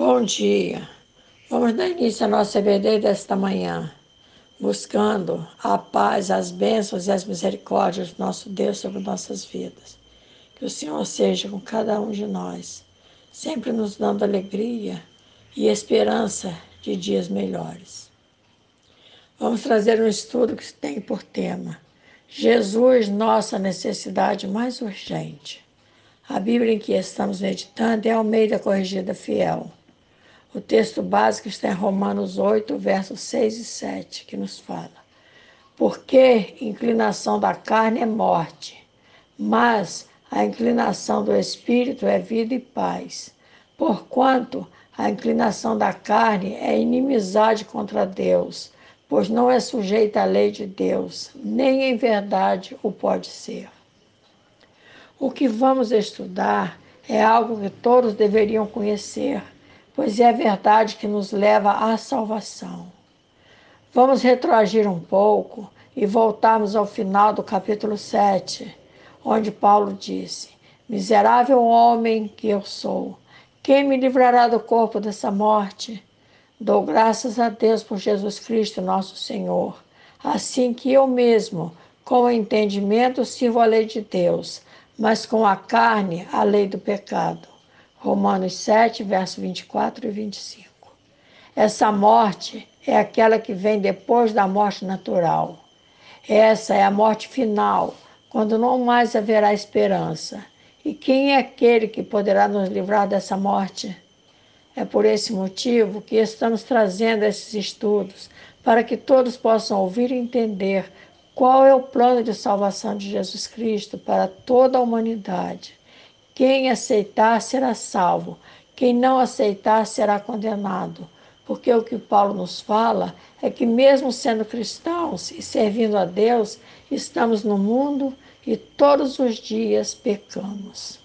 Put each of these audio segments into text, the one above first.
Bom dia. Vamos dar início à nossa EBD desta manhã, buscando a paz, as bênçãos e as misericórdias do nosso Deus sobre nossas vidas. Que o Senhor seja com cada um de nós, sempre nos dando alegria e esperança de dias melhores. Vamos trazer um estudo que tem por tema Jesus, nossa necessidade mais urgente. A Bíblia em que estamos meditando é a Almeida Corrigida Fiel. O texto básico está em Romanos 8, versos 6 e 7, que nos fala: porque inclinação da carne é morte, mas a inclinação do Espírito é vida e paz. Porquanto a inclinação da carne é inimizade contra Deus, pois não é sujeita à lei de Deus, nem em verdade o pode ser. O que vamos estudar é algo que todos deveriam conhecer, pois é a verdade que nos leva à salvação. Vamos retroagir um pouco e voltarmos ao final do capítulo 7, onde Paulo disse: miserável homem que eu sou, quem me livrará do corpo dessa morte? Dou graças a Deus por Jesus Cristo, nosso Senhor, assim que eu mesmo, com o entendimento, sirvo a lei de Deus, mas com a carne, a lei do pecado. Romanos 7, versos 24 e 25. Essa morte é aquela que vem depois da morte natural. Essa é a morte final, quando não mais haverá esperança. E quem é aquele que poderá nos livrar dessa morte? É por esse motivo que estamos trazendo esses estudos, para que todos possam ouvir e entender qual é o plano de salvação de Jesus Cristo para toda a humanidade. Quem aceitar será salvo, quem não aceitar será condenado. Porque o que Paulo nos fala é que mesmo sendo cristãos e servindo a Deus, estamos no mundo e todos os dias pecamos.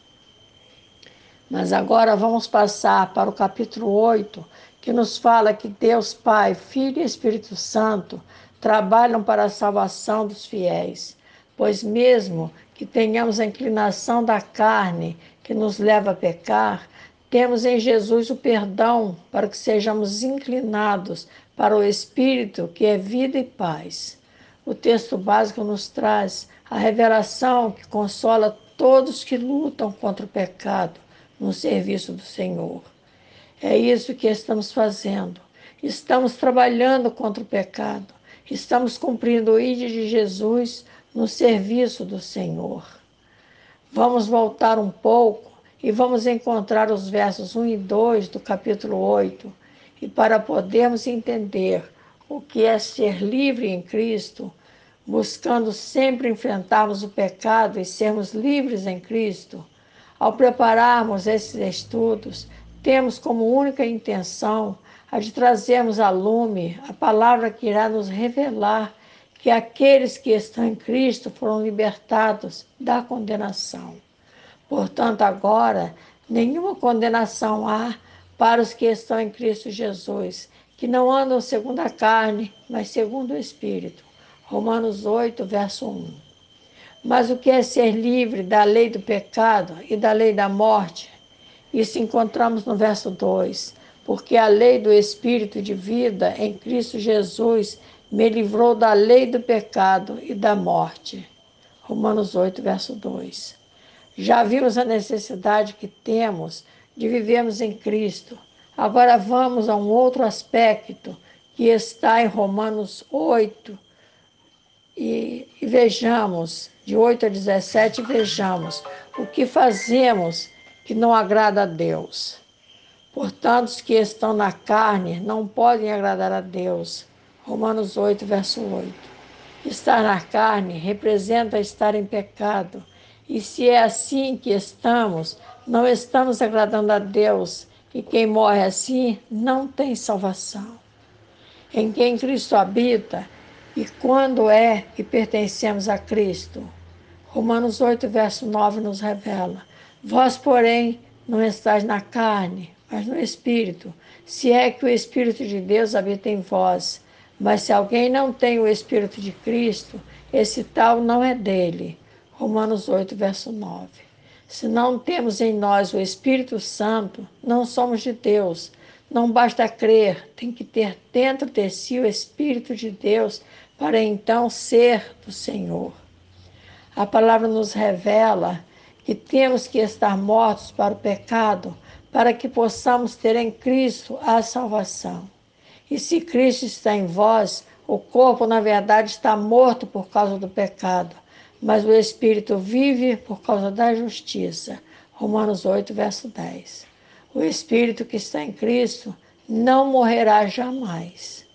Mas agora vamos passar para o capítulo 8, que nos fala que Deus Pai, Filho e Espírito Santo trabalham para a salvação dos fiéis, pois mesmo que tenhamos a inclinação da carne que nos leva a pecar, temos em Jesus o perdão para que sejamos inclinados para o Espírito, que é vida e paz. O texto básico nos traz a revelação que consola todos que lutam contra o pecado no serviço do Senhor. É isso que estamos fazendo. Estamos trabalhando contra o pecado. Estamos cumprindo o ID de Jesus no serviço do Senhor. Vamos voltar um pouco e vamos encontrar os versos 1 e 2 do capítulo 8. E para podermos entender o que é ser livre em Cristo, buscando sempre enfrentarmos o pecado e sermos livres em Cristo, ao prepararmos esses estudos, temos como única intenção a de trazermos à lume a palavra que irá nos revelar que aqueles que estão em Cristo foram libertados da condenação. Portanto, agora, nenhuma condenação há para os que estão em Cristo Jesus, que não andam segundo a carne, mas segundo o Espírito. Romanos 8, verso 1. Mas o que é ser livre da lei do pecado e da lei da morte? Isso encontramos no verso 2. Porque a lei do Espírito de vida em Cristo Jesus me livrou da lei do pecado e da morte. Romanos 8, verso 2. Já vimos a necessidade que temos de vivermos em Cristo. Agora vamos a um outro aspecto que está em Romanos 8, e vejamos, de 8 a 17, vejamos o que fazemos que não agrada a Deus. Portanto, os que estão na carne não podem agradar a Deus. Romanos 8, verso 8. Estar na carne representa estar em pecado. E se é assim que estamos, não estamos agradando a Deus. E quem morre assim não tem salvação. Em quem Cristo habita, e quando é que pertencemos a Cristo? Romanos 8, verso 9 nos revela: vós, porém, não estáis na carne, mas no Espírito, se é que o Espírito de Deus habita em vós. Mas se alguém não tem o Espírito de Cristo, esse tal não é dele. Romanos 8, verso 9. Se não temos em nós o Espírito Santo, não somos de Deus. Não basta crer, tem que ter dentro de si o Espírito de Deus para então ser do Senhor. A palavra nos revela que temos que estar mortos para o pecado, para que possamos ter em Cristo a salvação. E se Cristo está em vós, o corpo, na verdade, está morto por causa do pecado, mas o Espírito vive por causa da justiça. Romanos 8, verso 10. O Espírito que está em Cristo não morrerá jamais.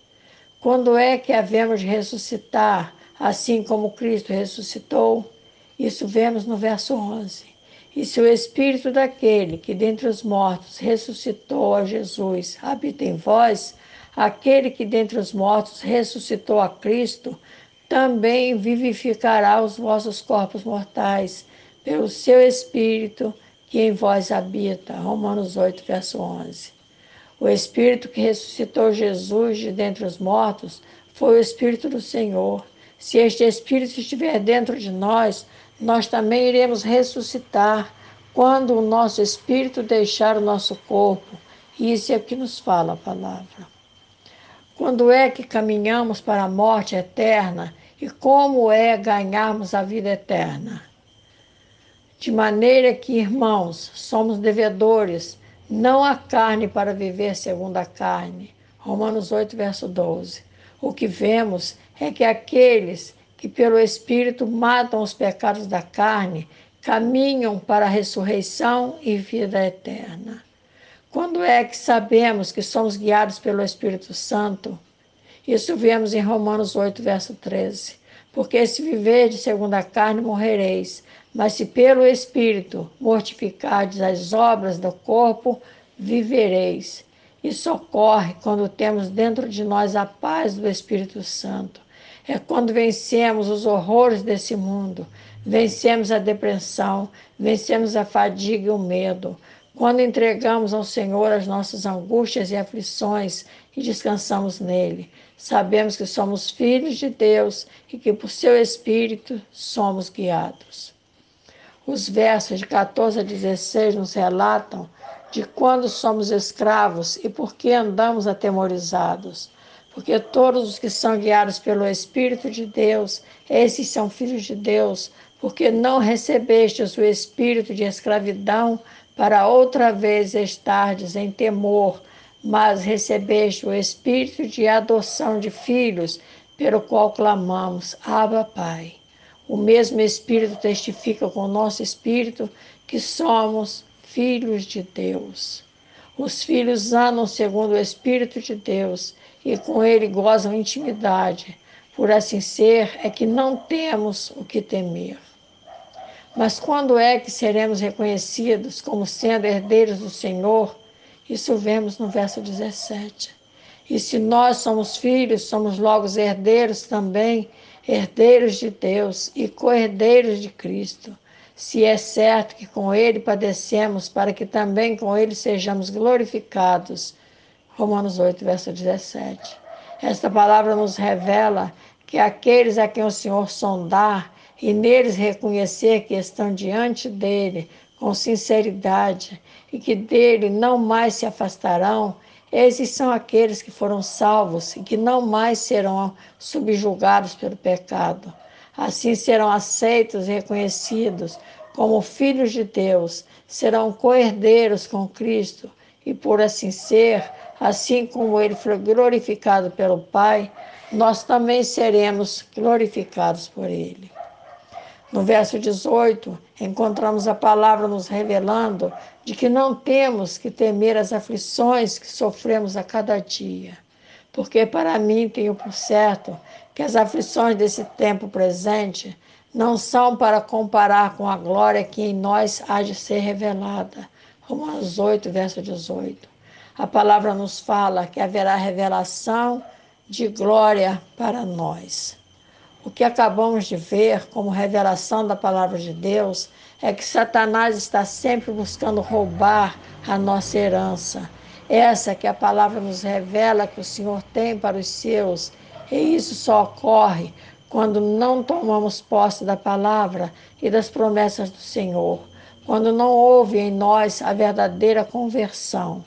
Quando é que havemos de ressuscitar, assim como Cristo ressuscitou? Isso vemos no verso 11. E se o Espírito daquele que dentre os mortos ressuscitou a Jesus habita em vós, aquele que dentre os mortos ressuscitou a Cristo, também vivificará os vossos corpos mortais, pelo seu Espírito que em vós habita. Romanos 8, verso 11. O Espírito que ressuscitou Jesus de dentre os mortos foi o Espírito do Senhor. Se este Espírito estiver dentro de nós, nós também iremos ressuscitar quando o nosso Espírito deixar o nosso corpo. Isso é o que nos fala a palavra. Quando é que caminhamos para a morte eterna e como é ganharmos a vida eterna? De maneira que, irmãos, somos devedores, não a carne para viver segundo a carne. Romanos 8, verso 12. O que vemos é que aqueles que pelo Espírito matam os pecados da carne caminham para a ressurreição e vida eterna. Quando é que sabemos que somos guiados pelo Espírito Santo? Isso vemos em Romanos 8, verso 13. Porque se viverdes segundo a carne, morrereis. Mas se pelo Espírito mortificardes as obras do corpo, vivereis. Isso ocorre quando temos dentro de nós a paz do Espírito Santo. É quando vencemos os horrores desse mundo, vencemos a depressão, vencemos a fadiga e o medo. Quando entregamos ao Senhor as nossas angústias e aflições e descansamos nele, sabemos que somos filhos de Deus e que por seu Espírito somos guiados. Os versos de 14 a 16 nos relatam de quando somos escravos e por que andamos atemorizados. Porque todos os que são guiados pelo Espírito de Deus, esses são filhos de Deus, porque não recebestes o espírito de escravidão para outra vez estardes em temor, mas recebeste o espírito de adoção de filhos, pelo qual clamamos, Abba, Pai. O mesmo Espírito testifica com o nosso espírito que somos filhos de Deus. Os filhos andam segundo o Espírito de Deus e com ele gozam intimidade. Por assim ser, é que não temos o que temer. Mas quando é que seremos reconhecidos como sendo herdeiros do Senhor? Isso vemos no verso 17. E se nós somos filhos, somos logo herdeiros também, herdeiros de Deus e co-herdeiros de Cristo. Se é certo que com ele padecemos, para que também com ele sejamos glorificados. Romanos 8, verso 17. Esta palavra nos revela que aqueles a quem o Senhor sondar e neles reconhecer que estão diante dele com sinceridade e que dele não mais se afastarão, esses são aqueles que foram salvos e que não mais serão subjugados pelo pecado. Assim serão aceitos e reconhecidos como filhos de Deus, serão co-herdeiros com Cristo e, por assim ser, assim como ele foi glorificado pelo Pai, nós também seremos glorificados por ele. No verso 18, encontramos a palavra nos revelando de que não temos que temer as aflições que sofremos a cada dia, porque para mim tenho por certo que as aflições desse tempo presente não são para comparar com a glória que em nós há de ser revelada. Romanos 8, verso 18. A palavra nos fala que haverá revelação de glória para nós. O que acabamos de ver como revelação da palavra de Deus é que Satanás está sempre buscando roubar a nossa herança. Essa que a palavra nos revela que o Senhor tem para os seus. E isso só ocorre quando não tomamos posse da palavra e das promessas do Senhor. Quando não houve em nós a verdadeira conversão.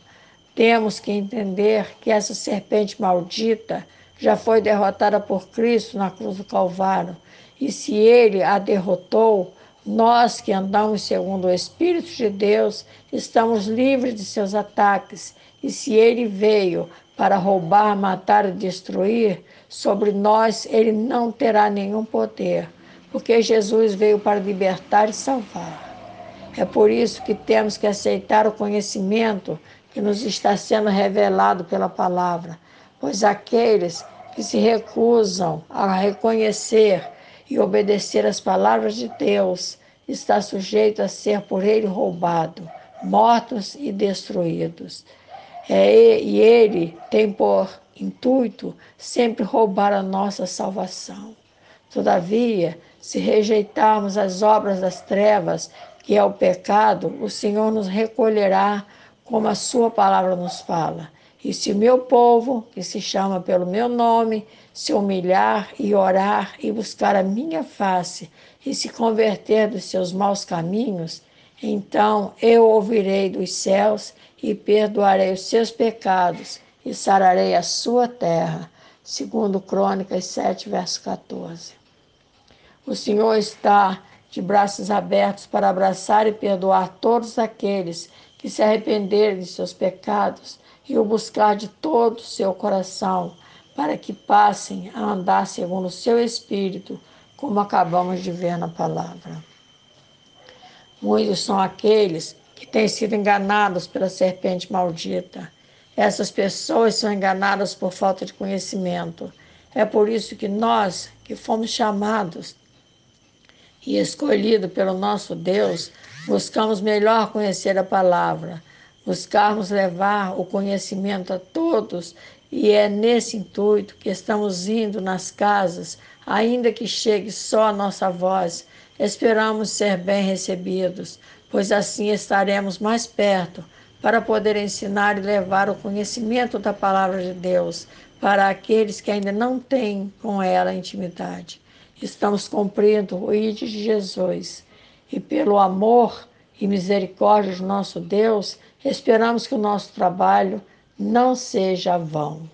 temos que entender que essa serpente maldita já foi derrotada por Cristo na cruz do Calvário. E se Ele a derrotou, nós que andamos segundo o Espírito de Deus, estamos livres de seus ataques. E se Ele veio para roubar, matar e destruir, sobre nós Ele não terá nenhum poder, porque Jesus veio para libertar e salvar. É por isso que temos que aceitar o conhecimento que nos está sendo revelado pela palavra, pois aqueles que se recusam a reconhecer e obedecer às palavras de Deus está sujeito a ser por ele roubado, mortos e destruídos. E ele tem por intuito sempre roubar a nossa salvação. Todavia, se rejeitarmos as obras das trevas, que é o pecado, o Senhor nos recolherá, como a sua palavra nos fala. E se o meu povo, que se chama pelo meu nome, se humilhar e orar e buscar a minha face e se converter dos seus maus caminhos, então eu ouvirei dos céus e perdoarei os seus pecados e sararei a sua terra. Segundo Crônicas 7, verso 14. O Senhor está de braços abertos para abraçar e perdoar todos aqueles que se arrependerem de seus pecados e o buscar de todo o seu coração, para que passem a andar segundo o seu Espírito, como acabamos de ver na palavra. Muitos são aqueles que têm sido enganados pela serpente maldita. Essas pessoas são enganadas por falta de conhecimento. É por isso que nós, que fomos chamados e escolhidos pelo nosso Deus, buscamos melhor conhecer a palavra, buscarmos levar o conhecimento a todos, e é nesse intuito que estamos indo nas casas, ainda que chegue só a nossa voz. Esperamos ser bem recebidos, pois assim estaremos mais perto para poder ensinar e levar o conhecimento da palavra de Deus para aqueles que ainda não têm com ela intimidade. Estamos cumprindo o ID de Jesus e pelo amor e misericórdia de nosso Deus, esperamos que o nosso trabalho não seja vão.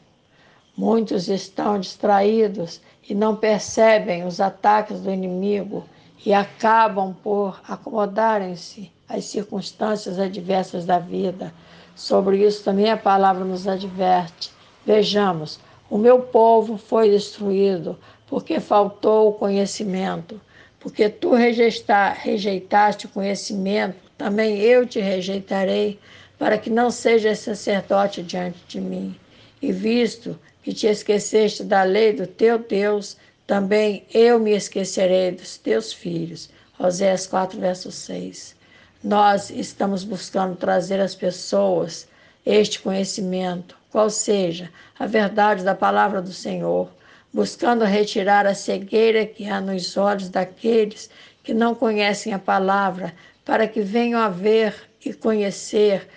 Muitos estão distraídos e não percebem os ataques do inimigo e acabam por acomodarem-se às circunstâncias adversas da vida. Sobre isso também a palavra nos adverte. Vejamos, o meu povo foi destruído porque faltou o conhecimento. Porque tu rejeitaste o conhecimento, também eu te rejeitarei, para que não sejas sacerdote diante de mim. E visto que te esqueceste da lei do teu Deus, também eu me esquecerei dos teus filhos. Oséias 4, verso 6. Nós estamos buscando trazer às pessoas este conhecimento, qual seja a verdade da palavra do Senhor, buscando retirar a cegueira que há nos olhos daqueles que não conhecem a palavra, para que venham a ver e conhecer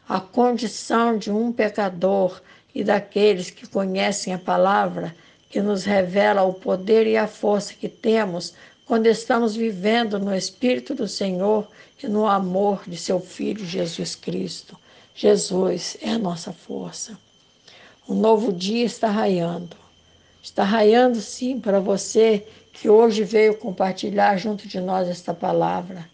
a condição de um pecador, e daqueles que conhecem a palavra, que nos revela o poder e a força que temos quando estamos vivendo no Espírito do Senhor e no amor de seu Filho Jesus Cristo. Jesus é a nossa força. Um novo dia está raiando. Está raiando, sim, para você que hoje veio compartilhar junto de nós esta palavra.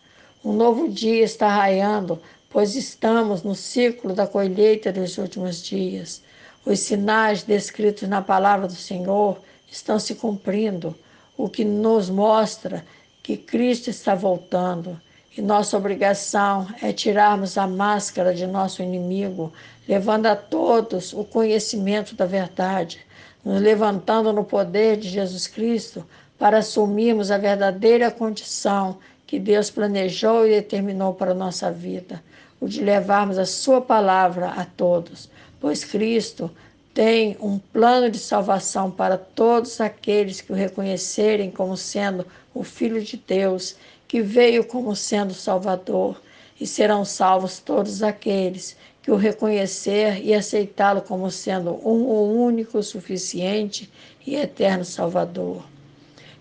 Um novo dia está raiando, pois estamos no ciclo da colheita dos últimos dias. Os sinais descritos na palavra do Senhor estão se cumprindo, o que nos mostra que Cristo está voltando. E nossa obrigação é tirarmos a máscara de nosso inimigo, levando a todos o conhecimento da verdade, nos levantando no poder de Jesus Cristo para assumirmos a verdadeira condição que Deus planejou e determinou para a nossa vida, o de levarmos a sua palavra a todos, pois Cristo tem um plano de salvação para todos aqueles que o reconhecerem como sendo o Filho de Deus, que veio como sendo Salvador, e serão salvos todos aqueles que o reconhecer e aceitá-lo como sendo o único, suficiente e eterno Salvador.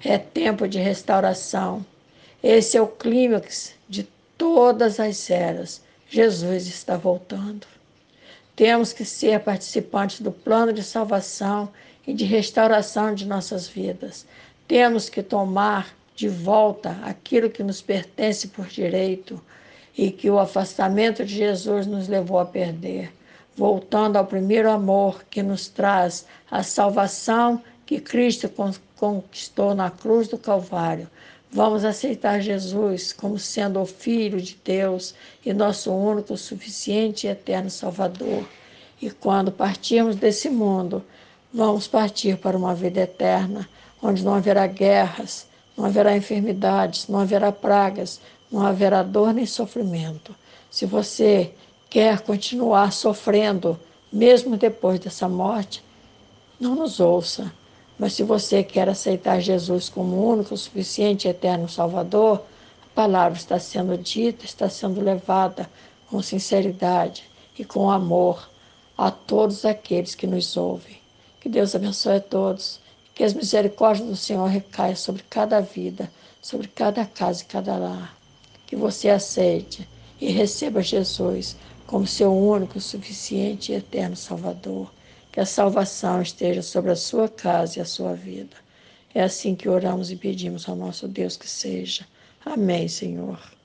É tempo de restauração. Esse é o clímax de todas as eras. Jesus está voltando. Temos que ser participantes do plano de salvação e de restauração de nossas vidas. Temos que tomar de volta aquilo que nos pertence por direito e que o afastamento de Jesus nos levou a perder, voltando ao primeiro amor que nos traz a salvação que Cristo conquistou na cruz do Calvário. Vamos aceitar Jesus como sendo o Filho de Deus e nosso único, suficiente e eterno Salvador. E quando partirmos desse mundo, vamos partir para uma vida eterna, onde não haverá guerras, não haverá enfermidades, não haverá pragas, não haverá dor nem sofrimento. Se você quer continuar sofrendo, mesmo depois dessa morte, não nos ouça. Mas se você quer aceitar Jesus como o único, suficiente e eterno Salvador, a palavra está sendo dita, está sendo levada com sinceridade e com amor a todos aqueles que nos ouvem. Que Deus abençoe a todos, que as misericórdias do Senhor recaiam sobre cada vida, sobre cada casa e cada lar. Que você aceite e receba Jesus como seu único, suficiente e eterno Salvador. Que a salvação esteja sobre a sua casa e a sua vida. É assim que oramos e pedimos ao nosso Deus que seja. Amém, Senhor.